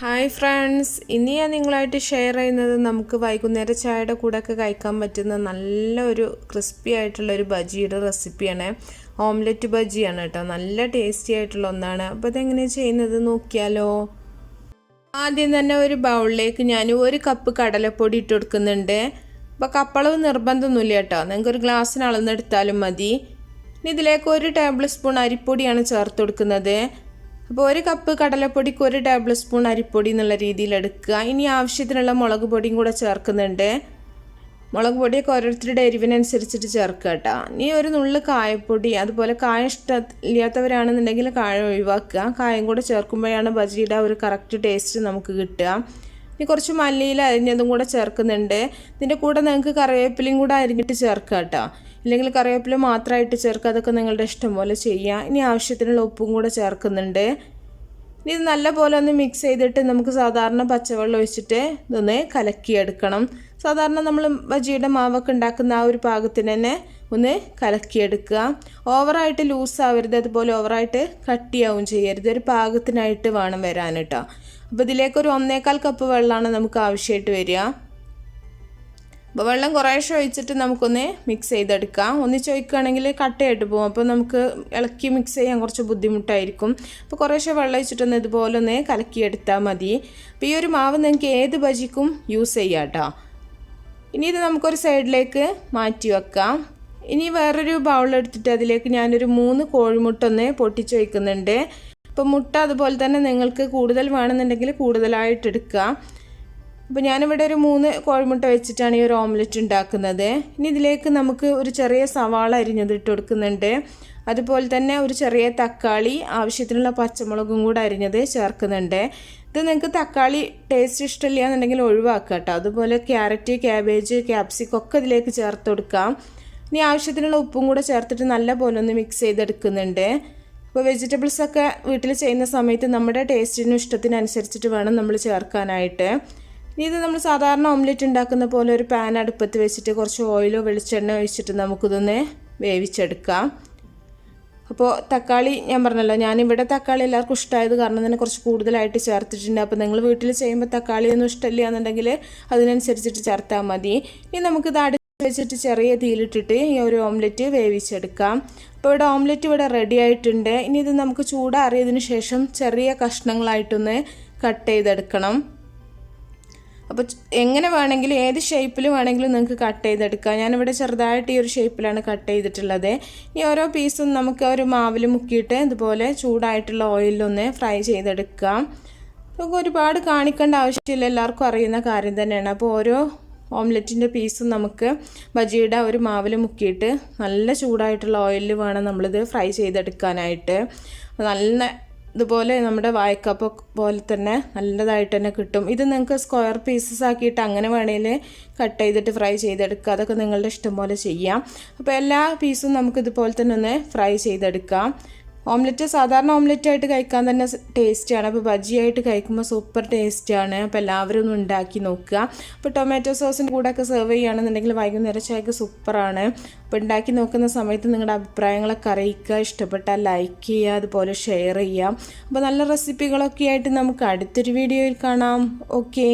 Hi friends, ഇനി ഞാൻ നിങ്ങളായിട്ട് ഷെയർ ചെയ്യുന്നത് നമുക്ക് വൈകുന്നേര ചായയുടെ കൂടെയൊക്കെ കഴിക്കാൻ പറ്റുന്ന നല്ലൊരു ക്രിസ്പി ആയിട്ടുള്ളൊരു ബജിയുടെ റെസിപ്പിയാണ്. ഓംലെറ്റ് ബജിയാണ് കേട്ടോ. നല്ല ടേസ്റ്റി ആയിട്ടുള്ള ഒന്നാണ്. അപ്പോൾ ഇതെങ്ങനെയാണ് ചെയ്യുന്നത് നോക്കിയാലോ. ആദ്യം തന്നെ ഒരു ബൗളിലേക്ക് ഞാൻ 1 കപ്പ് കടലപ്പൊടി ഇട്ട് കൊടുക്കുന്നുണ്ട്. അപ്പോൾ കപ്പളവ് നിർബന്ധമൊന്നുമില്ല കേട്ടോ, നിങ്ങൾക്ക് ഒരു ഗ്ലാസ്സിന് അളന്നെടുത്താലും മതി. ഇനി ഇതിലേക്ക് 1 ടേബിൾ സ്പൂൺ അരിപ്പൊടിയാണ് ചേർത്ത് കൊടുക്കുന്നത്. അപ്പോൾ 1 കപ്പ് കടലപ്പൊടിക്ക് 1 ടേബിൾ സ്പൂൺ അരിപ്പൊടി എന്നുള്ള രീതിയിൽ എടുക്കുക. ഇനി ആവശ്യത്തിനുള്ള മുളക് പൊടിയും കൂടെ ചേർക്കുന്നുണ്ട്. മുളക് പൊടിയൊക്കെ ഓരോരുത്തരുടെ എരിവിനനുസരിച്ചിട്ട് ചേർക്കുക കേട്ടോ. ഇനി ഒരു നുള്ളു കായപ്പൊടി, അതുപോലെ കായം ഇഷ്ടമില്ലാത്തവരാണെന്നുണ്ടെങ്കിൽ കായം ഒഴിവാക്കുക. കായം കൂടെ ചേർക്കുമ്പോഴാണ് ബജിയുടെ ഒരു കറക്റ്റ് ടേസ്റ്റ് നമുക്ക് കിട്ടുക. ഇനി കുറച്ച് മല്ലിയില അരിഞ്ഞതും കൂടെ ചേർക്കുന്നുണ്ട്. ഇതിൻ്റെ കൂടെ നിങ്ങൾക്ക് കറിവേപ്പിലയും കൂടെ അരിഞ്ഞിട്ട് ചേർക്കുക കേട്ടോ. ഇല്ലെങ്കിൽ കറിവേപ്പില മാത്രമായിട്ട് ചേർക്കുക, അതൊക്കെ നിങ്ങളുടെ ഇഷ്ടം പോലെ ചെയ്യുക. ഇനി ആവശ്യത്തിനുള്ള ഉപ്പും കൂടെ ചേർക്കുന്നുണ്ട്. ഇനി ഇത് നല്ലപോലെ ഒന്ന് മിക്സ് ചെയ്തിട്ട് നമുക്ക് സാധാരണ പച്ചവെള്ളം ഒഴിച്ചിട്ട് ഇതൊന്ന് കലക്കിയെടുക്കണം. സാധാരണ നമ്മൾ ബജിയുടെ മാവൊക്കെ ഉണ്ടാക്കുന്ന ആ ഒരു പാകത്തിന് തന്നെ ഒന്ന് കലക്കിയെടുക്കുക. ഓവറായിട്ട് ലൂസ് ആവരുത്, അതുപോലെ ഓവറായിട്ട് കട്ടിയാവും ചെയ്യരുത്. ഒരു പാകത്തിനായിട്ട് വേണം വരാൻ കേട്ടോ. അപ്പോൾ ഇതിലേക്കൊരു 1.25 കപ്പ് വെള്ളമാണ് നമുക്ക് ആവശ്യമായിട്ട് വരിക. അപ്പോൾ വെള്ളം കുറേശ്ശെ ഒഴിച്ചിട്ട് നമുക്കൊന്ന് മിക്സ് ചെയ്തെടുക്കാം. ഒന്നിച്ച് ഒഴിക്കുകയാണെങ്കിൽ കട്ടയായിട്ട് പോകും, അപ്പോൾ നമുക്ക് ഇളക്കി മിക്സ് ചെയ്യാൻ കുറച്ച് ബുദ്ധിമുട്ടായിരിക്കും. അപ്പോൾ കുറേശ്ശെ വെള്ളം ഒഴിച്ചിട്ടൊന്ന് ഇതുപോലെ ഒന്ന് കലക്കിയെടുത്താൽ മതി. അപ്പോൾ ഈ ഒരു മാവ് നിങ്ങൾക്ക് ഏത് ബജിക്കും യൂസ് ചെയ്യാം കേട്ടോ. ഇനി ഇത് നമുക്കൊരു സൈഡിലേക്ക് മാറ്റി വെക്കാം. ഇനി വേറൊരു ബൗളെടുത്തിട്ട് അതിലേക്ക് ഞാനൊരു 3 കോഴിമുട്ട ഒന്ന് പൊട്ടിച്ച് വയ്ക്കുന്നുണ്ട്. അപ്പോൾ മുട്ട അതുപോലെ തന്നെ നിങ്ങൾക്ക് കൂടുതൽ വേണമെന്നുണ്ടെങ്കിൽ കൂടുതലായിട്ട് എടുക്കുക. അപ്പോൾ ഞാനിവിടെ ഒരു 3 കോഴിമുട്ട വെച്ചിട്ടാണ് ഈ ഒരു ഓംലെറ്റ് ഉണ്ടാക്കുന്നത്. ഇനി ഇതിലേക്ക് നമുക്ക് ഒരു ചെറിയ സവാള അരിഞ്ഞത് ഇട്ട് കൊടുക്കുന്നുണ്ട്. അതുപോലെ തന്നെ ഒരു ചെറിയ തക്കാളി, ആവശ്യത്തിനുള്ള പച്ചമുളകും കൂടെ അരിഞ്ഞത് ചേർക്കുന്നുണ്ട്. ഇത് നിങ്ങൾക്ക് തക്കാളി ടേസ്റ്റ് ഇഷ്ടമില്ല എന്നുണ്ടെങ്കിൽ ഒഴിവാക്കുക കേട്ടോ. അതുപോലെ ക്യാരറ്റ്, ക്യാബേജ്, ക്യാപ്സിക്കം ഒക്കെ ഇതിലേക്ക് ചേർത്ത് കൊടുക്കാം. ഇനി ആവശ്യത്തിനുള്ള ഉപ്പും കൂടെ ചേർത്തിട്ട് നല്ല പോലെ ഒന്ന് മിക്സ് ചെയ്തെടുക്കുന്നുണ്ട്. അപ്പോൾ വെജിറ്റബിൾസൊക്കെ വീട്ടിൽ ചെയ്യുന്ന സമയത്ത് നമ്മുടെ ടേസ്റ്റിനും ഇഷ്ടത്തിനനുസരിച്ചിട്ട് വേണം നമ്മൾ ചേർക്കാനായിട്ട്. ഇനി ഇത് നമ്മൾ സാധാരണ ഓംലെറ്റ് ഉണ്ടാക്കുന്ന പോലെ ഒരു പാൻ അടുപ്പത്ത് വെച്ചിട്ട് കുറച്ച് ഓയിലോ വെളിച്ചെണ്ണ ഒഴിച്ചിട്ട് നമുക്കിതൊന്ന് വേവിച്ചെടുക്കാം. അപ്പോൾ തക്കാളി ഞാൻ പറഞ്ഞല്ലോ, ഞാനിവിടെ തക്കാളി എല്ലാവർക്കും ഇഷ്ടമായത് കാരണം തന്നെ കുറച്ച് കൂടുതലായിട്ട് ചേർത്തിട്ടുണ്ട്. അപ്പോൾ നിങ്ങൾ വീട്ടിൽ ചെയ്യുമ്പോൾ തക്കാളി ഒന്നും ഇഷ്ടമില്ല എന്നുണ്ടെങ്കിൽ അതിനനുസരിച്ചിട്ട് ചേർത്താൽ മതി. ഇനി നമുക്കിത് അടുത്ത് വെച്ചിട്ട് ചെറിയ തീയിലിട്ടിട്ട് ഈ ഒരു ഓംലെറ്റ് വേവിച്ചെടുക്കാം. അപ്പോൾ ഇവിടെ ഓംലെറ്റ് ഇവിടെ റെഡി ആയിട്ടുണ്ട്. ഇനി ഇത് നമുക്ക് ചൂടാറിയതിന് ശേഷം ചെറിയ കഷ്ണങ്ങളായിട്ടൊന്ന് കട്ട് ചെയ്തെടുക്കണം. അപ്പോൾ എങ്ങനെ വേണമെങ്കിലും ഏത് ഷേപ്പിൽ വേണമെങ്കിലും നിങ്ങൾക്ക് കട്ട് ചെയ്തെടുക്കാം. ഞാനിവിടെ ചെറുതായിട്ട് ഈ ഒരു ഷേപ്പിലാണ് കട്ട് ചെയ്തിട്ടുള്ളത്. ഈ ഓരോ പീസും നമുക്ക് ഒരു മാവിൽ മുക്കിയിട്ട് ഇതുപോലെ ചൂടായിട്ടുള്ള ഓയിലൊന്ന് ഫ്രൈ ചെയ്തെടുക്കാം. നമുക്ക് ഒരുപാട് കാണിക്കേണ്ട ആവശ്യമില്ല, എല്ലാവർക്കും അറിയുന്ന കാര്യം തന്നെയാണ്. അപ്പോൾ ഓരോ ഓംലെറ്റിൻ്റെ പീസും നമുക്ക് ബജിയുടെ ഒരു മാവിൽ മുക്കിയിട്ട് നല്ല ചൂടായിട്ടുള്ള ഓയിലിൽ വേണം നമ്മളിത് ഫ്രൈ ചെയ്തെടുക്കാനായിട്ട്. നല്ല ഇതുപോലെ നമ്മുടെ വാഴക്കപ്പ പോലെ തന്നെ നല്ലതായിട്ട് തന്നെ കിട്ടും. ഇത് നിങ്ങൾക്ക് സ്ക്വയർ പീസസ് ആക്കിയിട്ട് അങ്ങനെ വേണമെങ്കിൽ കട്ട് ചെയ്തിട്ട് ഫ്രൈ ചെയ്തെടുക്കുക. അതൊക്കെ നിങ്ങളുടെ ഇഷ്ടം പോലെ ചെയ്യാം. അപ്പോൾ എല്ലാ പീസും നമുക്ക് ഇതുപോലെ തന്നെ ഒന്ന് ഫ്രൈ ചെയ്തെടുക്കാം. ഓംലെറ്റ് സാധാരണ ഓംലെറ്റായിട്ട് കഴിക്കാൻ തന്നെ ടേസ്റ്റിയാണ്. അപ്പോൾ ബജിയായിട്ട് കഴിക്കുമ്പോൾ സൂപ്പർ ടേസ്റ്റിയാണ്. അപ്പോൾ എല്ലാവരും ഒന്ന് ഉണ്ടാക്കി നോക്കുക. അപ്പോൾ ടൊമാറ്റോ സോസിൻ്റെ കൂടെയൊക്കെ സെർവ് ചെയ്യുകയാണെന്നുണ്ടെങ്കിൽ വൈകുന്നേരം ചായക്ക് സൂപ്പറാണ്. അപ്പോൾ ഉണ്ടാക്കി നോക്കുന്ന സമയത്ത് നിങ്ങളുടെ അഭിപ്രായങ്ങളൊക്കെ അറിയിക്കുക. ഇഷ്ടപ്പെട്ടാൽ ലൈക്ക് ചെയ്യുക, അതുപോലെ ഷെയർ ചെയ്യാം. അപ്പോൾ നല്ല റെസിപ്പികളൊക്കെ ആയിട്ട് നമുക്ക് അടുത്തൊരു വീഡിയോയിൽ കാണാം. ഓക്കേ.